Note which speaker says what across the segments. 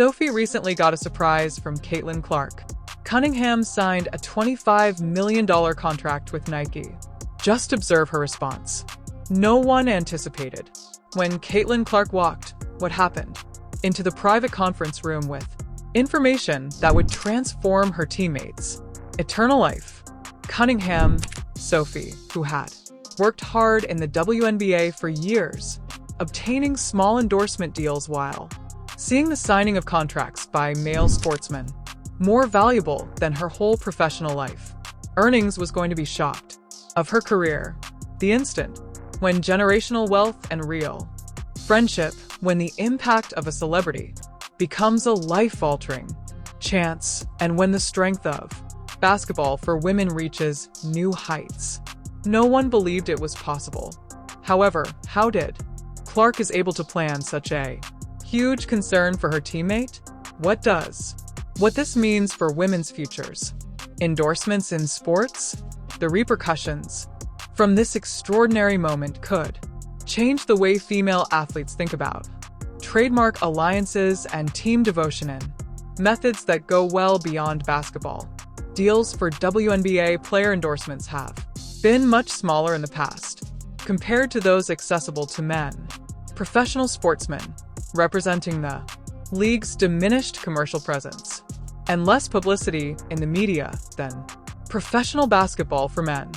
Speaker 1: Sophie recently got a surprise from Caitlyn Clark. Cunningham signed a $25 million contract with Nike. Just observe her response. No one anticipated. When Caitlyn Clark walked, what happened? Into the private conference room with information that would transform her teammates. Eternal life. Cunningham, Sophie, who had worked hard in the WNBA for years, obtaining small endorsement deals while seeing the signing of contracts by male sportsmen more valuable than her whole professional life. Earnings was going to be shocked. Of her career, the instant when generational wealth and real friendship, when the impact of a celebrity becomes a life-altering chance, and when the strength of basketball for women reaches new heights. No one believed it was possible. However, how did Clark is able to plan such a huge concern for her teammate? What this means for women's futures? Endorsements in sports? The repercussions from this extraordinary moment could change the way female athletes think about trademark alliances and team devotion in methods that go well beyond basketball. Deals for WNBA player endorsements have been much smaller in the past, compared to those accessible to men. Professional sportsmen, representing the league's diminished commercial presence and less publicity in the media than professional basketball for men.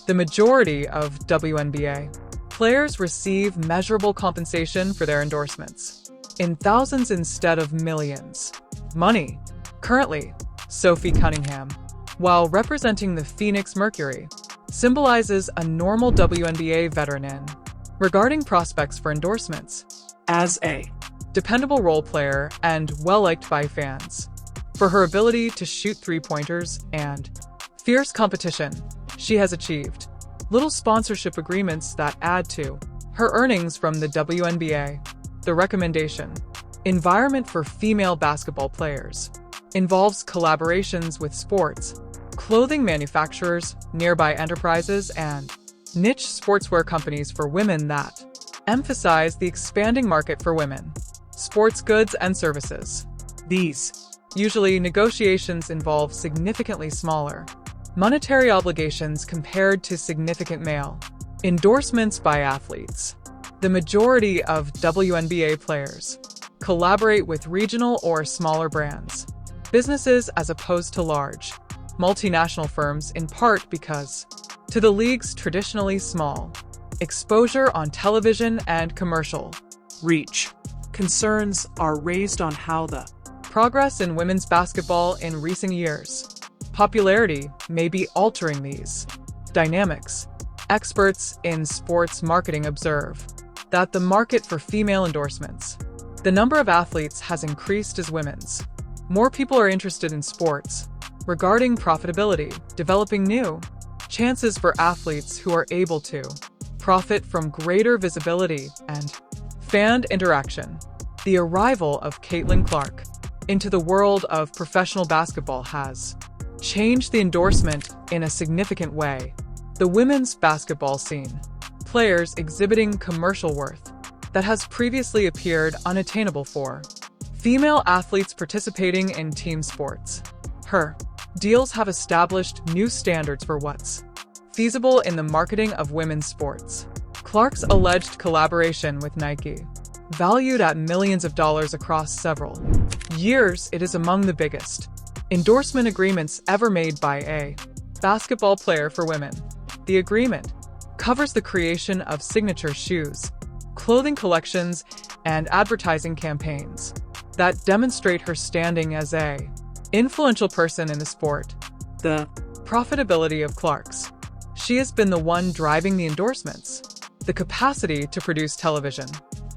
Speaker 1: The majority of WNBA players receive measurable compensation for their endorsements, in thousands instead of millions. Money. Currently, Sophie Cunningham, while representing the Phoenix Mercury, symbolizes a normal WNBA veteran in regarding prospects for endorsements as a dependable role player and well-liked by fans. For her ability to shoot three-pointers and fierce competition, she has achieved little sponsorship agreements that add to her earnings from the WNBA. The recommendation environment for female basketball players involves collaborations with sports clothing manufacturers, nearby enterprises, and niche sportswear companies for women that emphasize the expanding market for women, sports goods and services. These negotiations involve significantly smaller monetary obligations compared to significant male endorsements by athletes. The majority of WNBA players collaborate with regional or smaller brands, businesses as opposed to large multinational firms, in part because to the league's traditionally small exposure on television and commercial reach. Concerns are raised on how the progress in women's basketball in recent years' popularity may be altering these dynamics. Experts in sports marketing observe that the market for female endorsements, the number of athletes has increased as women's more people are interested in sports. Regarding profitability, developing new chances for athletes who are able to profit from greater visibility and fan interaction. The arrival of Caitlyn Clark into the world of professional basketball has changed the endorsement in a significant way. The women's basketball scene, players exhibiting commercial worth that has previously appeared unattainable for female athletes participating in team sports. Her deals have established new standards for what's feasible in the marketing of women's sports. Clark's alleged collaboration with Nike, valued at millions of dollars across several years, it is among the biggest endorsement agreements ever made by a basketball player for women. The agreement covers the creation of signature shoes, clothing collections, and advertising campaigns that demonstrate her standing as a influential person in the sport. The profitability of Clark's. She has been the one driving the endorsements, the capacity to produce television,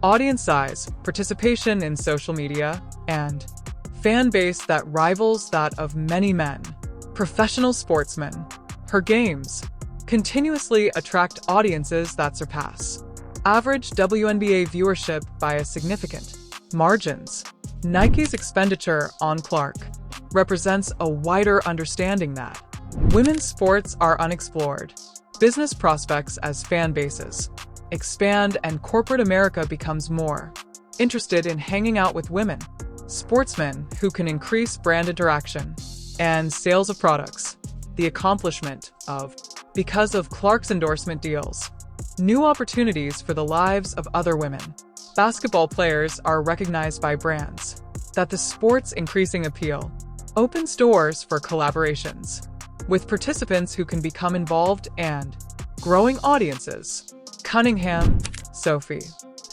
Speaker 1: audience size, participation in social media, and fan base that rivals that of many men. Professional sportsmen. Her games continuously attract audiences that surpass average WNBA viewership by a significant margins. Nike's expenditure on Clark represents a wider understanding that women's sports are unexplored. Business prospects as fan bases expand and corporate America becomes more interested in hanging out with women. sportsmen who can increase brand interaction and sales of products. The accomplishment of, because of Clark's endorsement deals, new opportunities for the lives of other women. Basketball players are recognized by brands. That the sport's increasing appeal opens doors for collaborations with participants who can become involved and growing audiences. Cunningham, Sophie,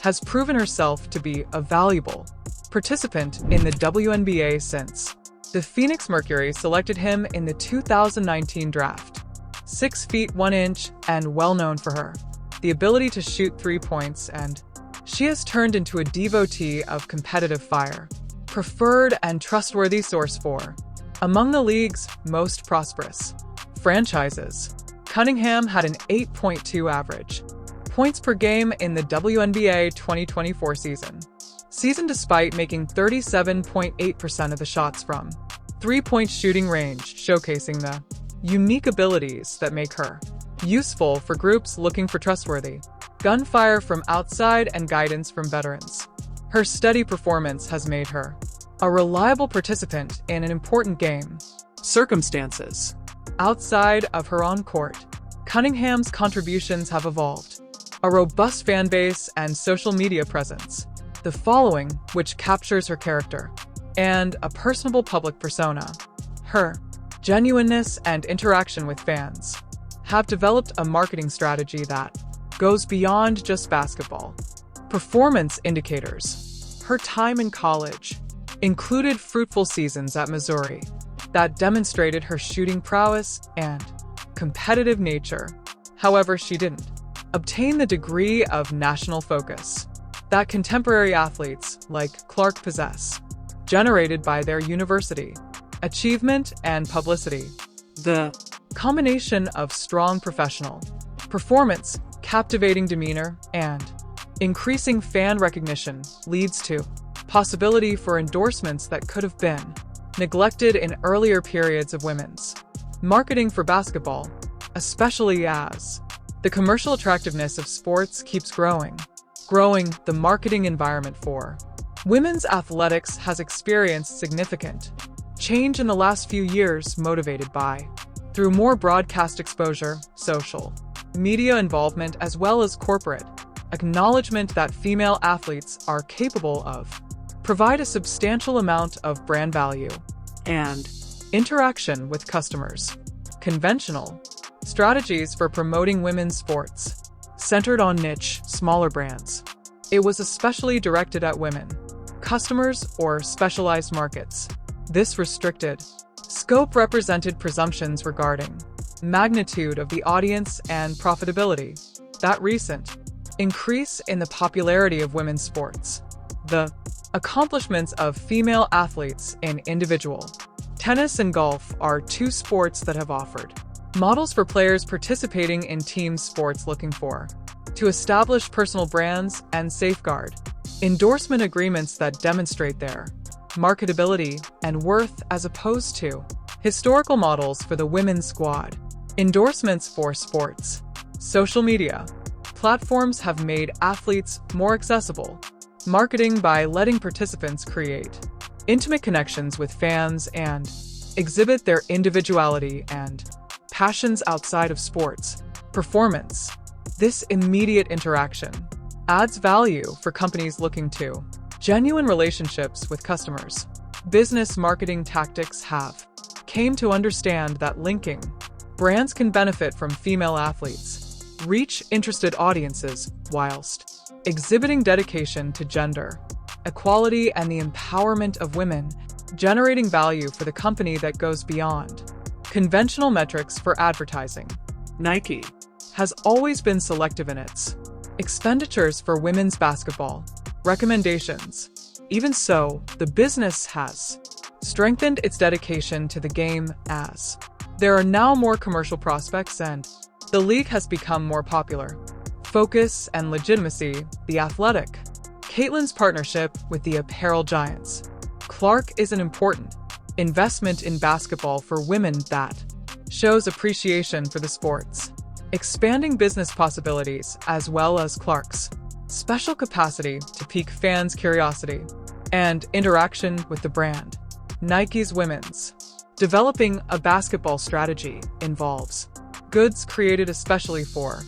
Speaker 1: has proven herself to be a valuable participant in the WNBA since the Phoenix Mercury selected him in the 2019 draft. 6 feet 1 inch and well known for her the ability to shoot 3 points, and she has turned into a devotee of competitive fire. Preferred and trustworthy source for among the league's most prosperous franchises. Cunningham had an 8.2 average points per game in the WNBA 2024 season despite making 37.8% of the shots from three-point shooting range, showcasing the unique abilities that make her useful for groups looking for trustworthy gunfire from outside and guidance from veterans. Her steady performance has made her a reliable participant in an important game circumstances. Outside of her on-court, Cunningham's contributions have evolved a robust fan base and social media presence, the following which captures her character and a personable public persona. Her genuineness and interaction with fans have developed a marketing strategy that goes beyond just basketball. Performance indicators. Her time in college included fruitful seasons at Missouri that demonstrated her shooting prowess and competitive nature. However, she didn't obtain the degree of national focus that contemporary athletes like Clark possess, generated by their university achievement and publicity. The combination of strong professional performance, captivating demeanor, and increasing fan recognition leads to possibility for endorsements that could have been neglected in earlier periods of women's marketing for basketball, especially as the commercial attractiveness of sports keeps growing. The marketing environment for women's athletics has experienced significant change in the last few years, motivated by through more broadcast exposure, social media involvement, as well as corporate acknowledgement that female athletes are capable of provide a substantial amount of brand value and interaction with customers. Conventional strategies for promoting women's sports centered on niche, smaller brands. It was especially directed at women customers or specialized markets. This restricted scope represented presumptions regarding magnitude of the audience and profitability. That recent increase in the popularity of women's sports, the accomplishments of female athletes in individual tennis and golf are two sports that have offered models for players participating in team sports looking for to establish personal brands and safeguard endorsement agreements that demonstrate their marketability and worth, as opposed to historical models for the women's squad. Endorsements for sports. Social media platforms have made athletes more accessible, marketing by letting participants create intimate connections with fans and exhibit their individuality and passions outside of sports performance. This immediate interaction adds value for companies looking to genuine relationships with customers. Business marketing tactics have came to understand that linking brands can benefit from female athletes, reach interested audiences whilst exhibiting dedication to gender equality and the empowerment of women, generating value for the company that goes beyond conventional metrics for advertising. Nike has always been selective in its expenditures for women's basketball recommendations. Even so, the business has strengthened its dedication to the game as there are now more commercial prospects and the league has become more popular. Focus and legitimacy. The Athletic. Caitlyn's partnership with the apparel giants Clark is an important investment in basketball for women that shows appreciation for the sport's expanding business possibilities, as well as Clark's special capacity to pique fans' curiosity. and interaction with the brand. Nike's women's. Developing a basketball strategy involves goods created especially for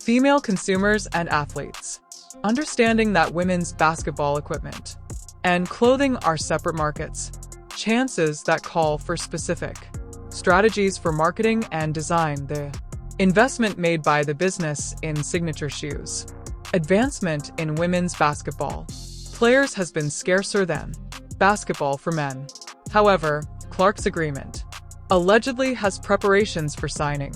Speaker 1: female consumers and athletes. Understanding that women's basketball equipment and clothing are separate markets. Chances that call for specific strategies for marketing and design. The investment made by the business in signature shoes. Advancement in women's basketball. Players has been scarcer than basketball for men. However, Clark's agreement allegedly has preparations for signing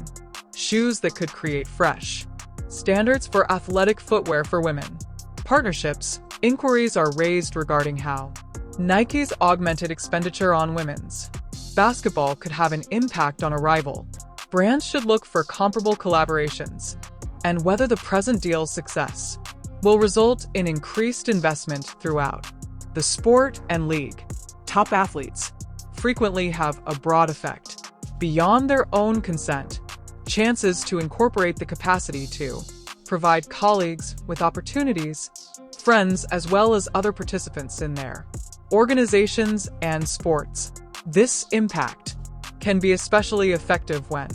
Speaker 1: shoes that could create fresh standards for athletic footwear for women. Partnerships. Inquiries are raised regarding how Nike's augmented expenditure on women's basketball could have an impact on a rival. Brands should look for comparable collaborations, and whether the present deal's success will result in increased investment throughout the sport and league. Top athletes frequently have a broad effect beyond their own consent. Chances to incorporate the capacity to provide colleagues with opportunities, friends as well as other participants in their organizations and sports. This impact can be especially effective when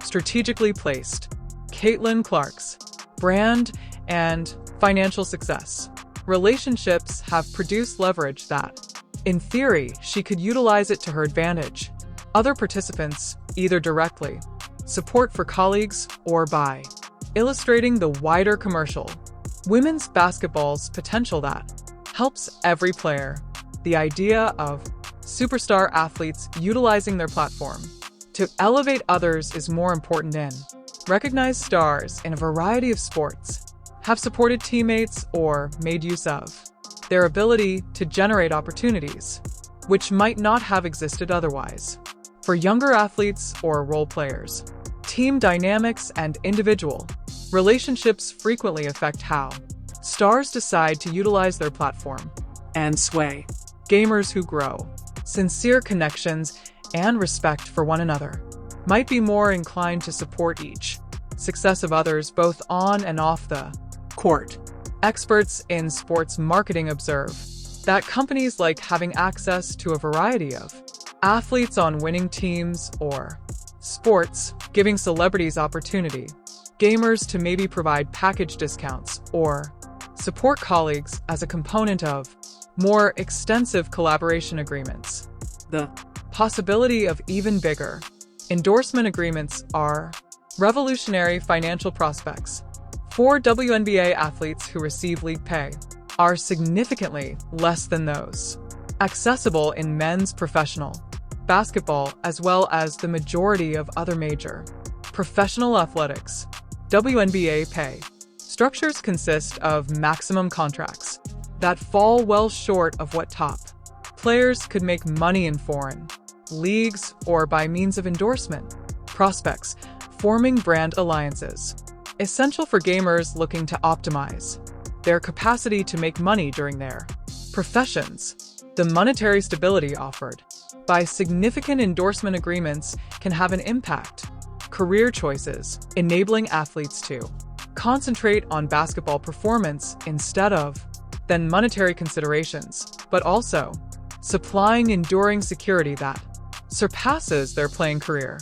Speaker 1: strategically placed. Caitlyn Clark's brand and financial success. Relationships have produced leverage that, in theory, she could utilize it to her advantage. Other participants, either directly, support for colleagues, or by illustrating the wider commercial. Women's basketball's potential that helps every player. The idea of superstar athletes utilizing their platform to elevate others is more important in. Recognized stars in a variety of sports have supported teammates or made use of their ability to generate opportunities, which might not have existed otherwise. For younger athletes or role players, team dynamics and individual relationships frequently affect how stars decide to utilize their platform and sway. Gamers who grow sincere connections and respect for one another might be more inclined to support each success of others both on and off the court. Experts in sports marketing observe that companies like having access to a variety of athletes on winning teams or sports, giving celebrities opportunity, gamers to maybe provide package discounts or support colleagues as a component of more extensive collaboration agreements. The possibility of even bigger endorsement agreements are revolutionary financial prospects. For WNBA athletes who receive league pay are significantly less than those accessible in men's professional basketball as well as the majority of other major professional athletics. WNBA pay structures consist of maximum contracts that fall well short of what top players could make money in foreign leagues or by means of endorsement prospects, forming brand alliances. Essential for gamers looking to optimize their capacity to make money during their professions. The monetary stability offered by significant endorsement agreements can have an impact. Career choices, enabling athletes to concentrate on basketball performance instead of then monetary considerations, but also supplying enduring security that surpasses their playing career.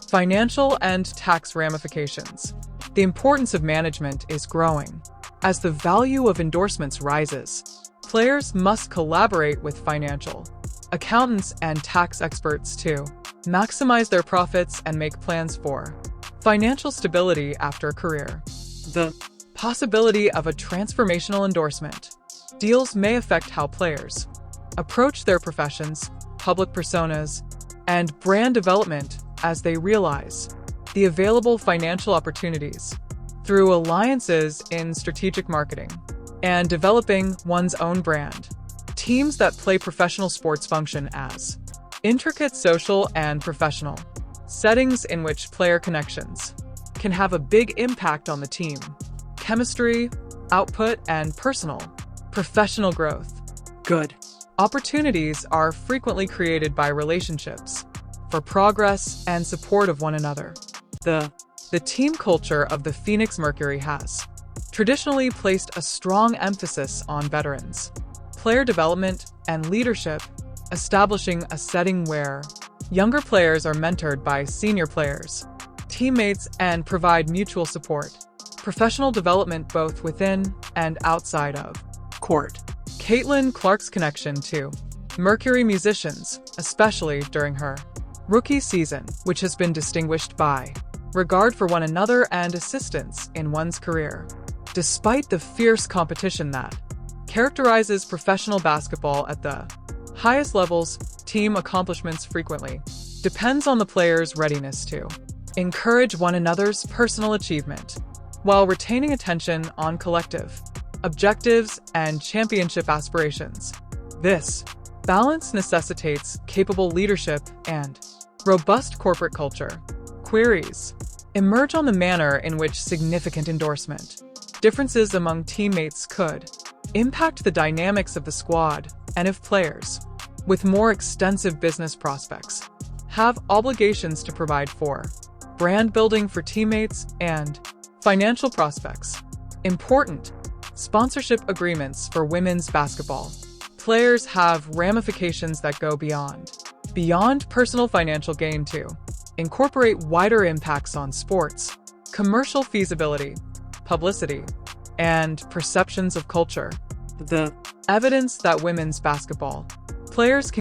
Speaker 1: Financial and tax ramifications. The importance of management is growing. As the value of endorsements rises, players must collaborate with financial accountants and tax experts to maximize their profits and make plans for financial stability after a career. The possibility of a transformational endorsement deals may affect how players approach their professions, public personas, and brand development as they realize the available financial opportunities through alliances in strategic marketing and developing one's own brand. Teams that play professional sports function as intricate social and professional settings in which player connections can have a big impact on the team, chemistry, output, and personal, professional growth. Good opportunities are frequently created by relationships for progress and support of one another. The team culture of the Phoenix Mercury has traditionally placed a strong emphasis on veterans. player development and leadership, establishing a setting where younger players are mentored by senior players, teammates, and provide mutual support. Professional development both within and outside of court. Caitlyn Clark's connection to Mercury musicians, especially during her rookie season, which has been distinguished by regard for one another and assistance in one's career. Despite the fierce competition that characterizes professional basketball at the highest levels, team accomplishments frequently depends on the players' readiness to encourage one another's personal achievement, while retaining attention on collective objectives and championship aspirations. This balance necessitates capable leadership and robust corporate culture. Queries emerge on the manner in which significant endorsement differences among teammates could impact the dynamics of the squad, and if players with more extensive business prospects have obligations to provide for brand building for teammates and financial prospects. Important sponsorship agreements for women's basketball. Players have ramifications that go beyond personal financial gain to incorporate wider impacts on sports, commercial feasibility, publicity, and perceptions of culture. The evidence that women's basketball players can